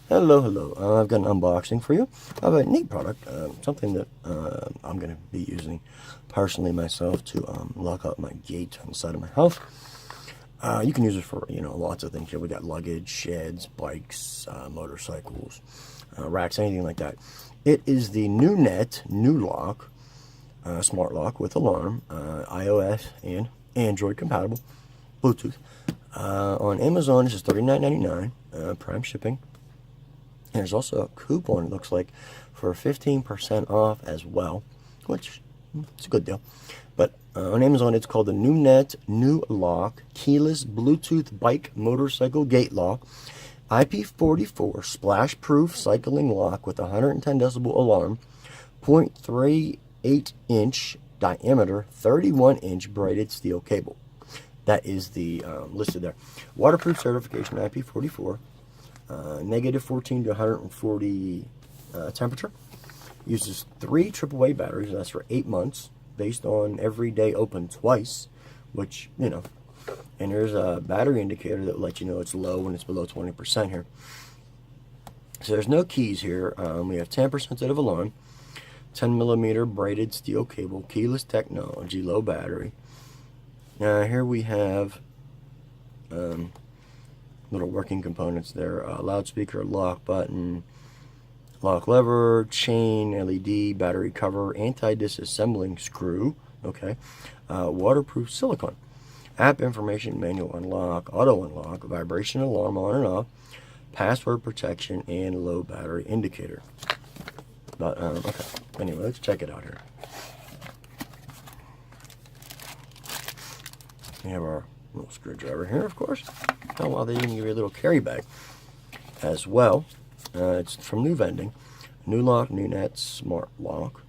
Hello, hello. I've got an unboxing for you of a neat product, something that I'm going to be using personally myself to lock up my gate on the side of my house. You can use it for, lots of things here. We got luggage, sheds, bikes, motorcycles, racks, anything like that. It is the Nunet Nulock smart lock with alarm, iOS and Android compatible, Bluetooth. On Amazon, this is $39.99, prime shipping. And there's also a coupon, it looks like, for 15% off as well, which it's a good deal. But on Amazon, it's called the Nunet Nulock Keyless Bluetooth Bike Motorcycle Gate Lock, IP44 splash-proof cycling lock with 110 decibel alarm, 0.38-inch diameter, 31-inch braided steel cable. That is the listed there. Waterproof certification, IP44. Negative 14 to 140 temperature. Uses 3 AAA batteries. That's for 8 months, based on every day open twice, which, and there's a battery indicator that will let you know it's low when it's below 20% here. So there's no keys here. We have tamper sensitive alarm, 10mm braided steel cable, keyless technology, low battery. Now here we have little working components there. Loudspeaker, lock button, lock lever, chain, LED, battery cover, anti-disassembling screw, okay, waterproof silicone, app information, manual unlock, auto unlock, vibration alarm on and off, password protection, and low battery indicator. But, okay, anyway, let's check it out here. We have our little screwdriver here, of course. Oh, well, they even give you a little carry bag as well. It's from Nuvending Nulock Nunet Smart Lock.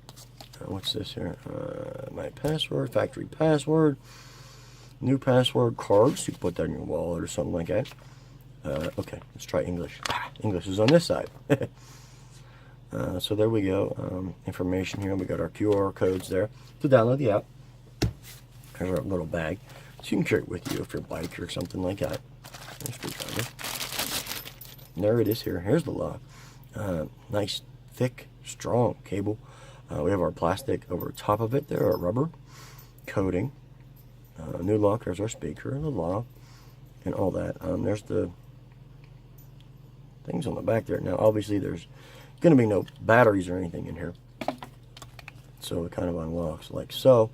What's this here? My password, factory password, new password cards. You can put that in your wallet or something like that. Okay, let's try English. English is on this side. So there we go. Information here. We got our QR codes there to download the app. Here's our little bag. So you can carry it with you if you're a bike or something like that. There it is here. Here's the lock. Nice, thick, strong cable. We have our plastic over top of it there, our rubber coating. New lock, there's our speaker, the lock, and all that. There's the things on the back there. Now, obviously, there's going to be no batteries or anything in here. So it kind of unlocks like so.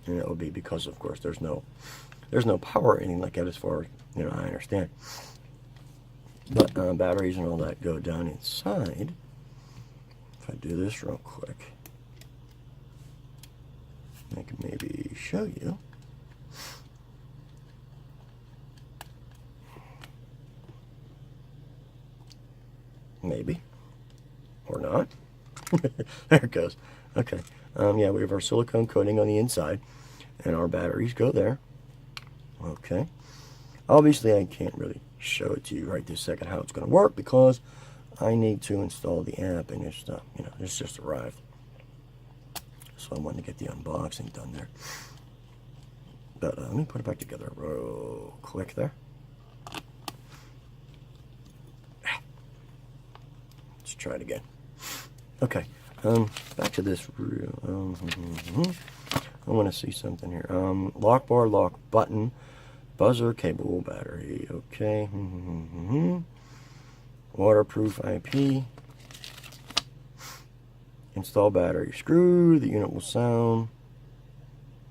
And it would be because, of course, there's no power or anything like that, as far as I understand. But batteries and all that go down inside. If I do this real quick, I can maybe show you. Maybe, or not. There it goes. Okay. Yeah, we have our silicone coating on the inside, and our batteries go there. Okay. Obviously, I can't really show it to you right this second how it's going to work, because I need to install the app, and it's it's just arrived. So I wanted to get the unboxing done there. But let me put it back together real quick there. Let's try it again. Okay. Back to this. I want to see something here. Lock bar, lock button, buzzer, cable, battery. Okay. Waterproof IP. Install battery screw. The unit will sound.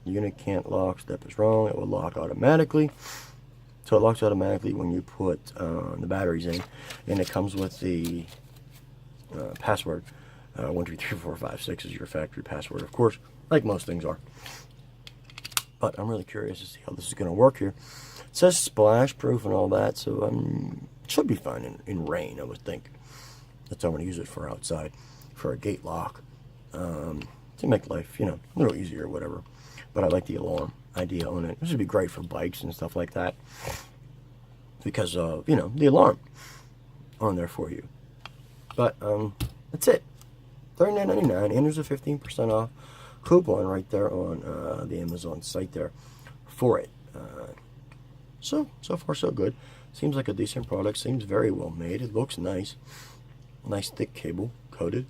The unit can't lock. Step is wrong. It will lock automatically. So it locks automatically when you put the batteries in, and it comes with the password. 1, 2, 3, 4, 5, 6 is your factory password, of course, like most things are. But I'm really curious to see how this is going to work here. It says splash proof and all that, so it should be fine in rain, I would think. That's how I'm going to use it for outside, for a gate lock, to make life, a little easier or whatever. But I like the alarm idea on it. This would be great for bikes and stuff like that, because of, the alarm on there for you. But that's it. $39.99, and there's a 15% off coupon right there on the Amazon site there for it. So far so good. Seems like a decent product. Seems very well made. It looks nice. Nice thick cable, coated,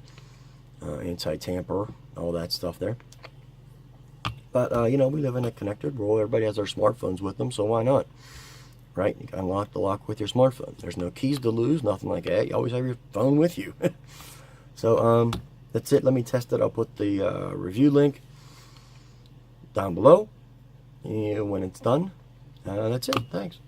anti-tamper, all that stuff there. But you know, we live in a connected world. Everybody has their smartphones with them, so why not? Right? You can unlock the lock with your smartphone. There's no keys to lose, nothing like that. You always have your phone with you. So that's it. Let me test it. I'll put the review link down below when it's done. That's it. Thanks.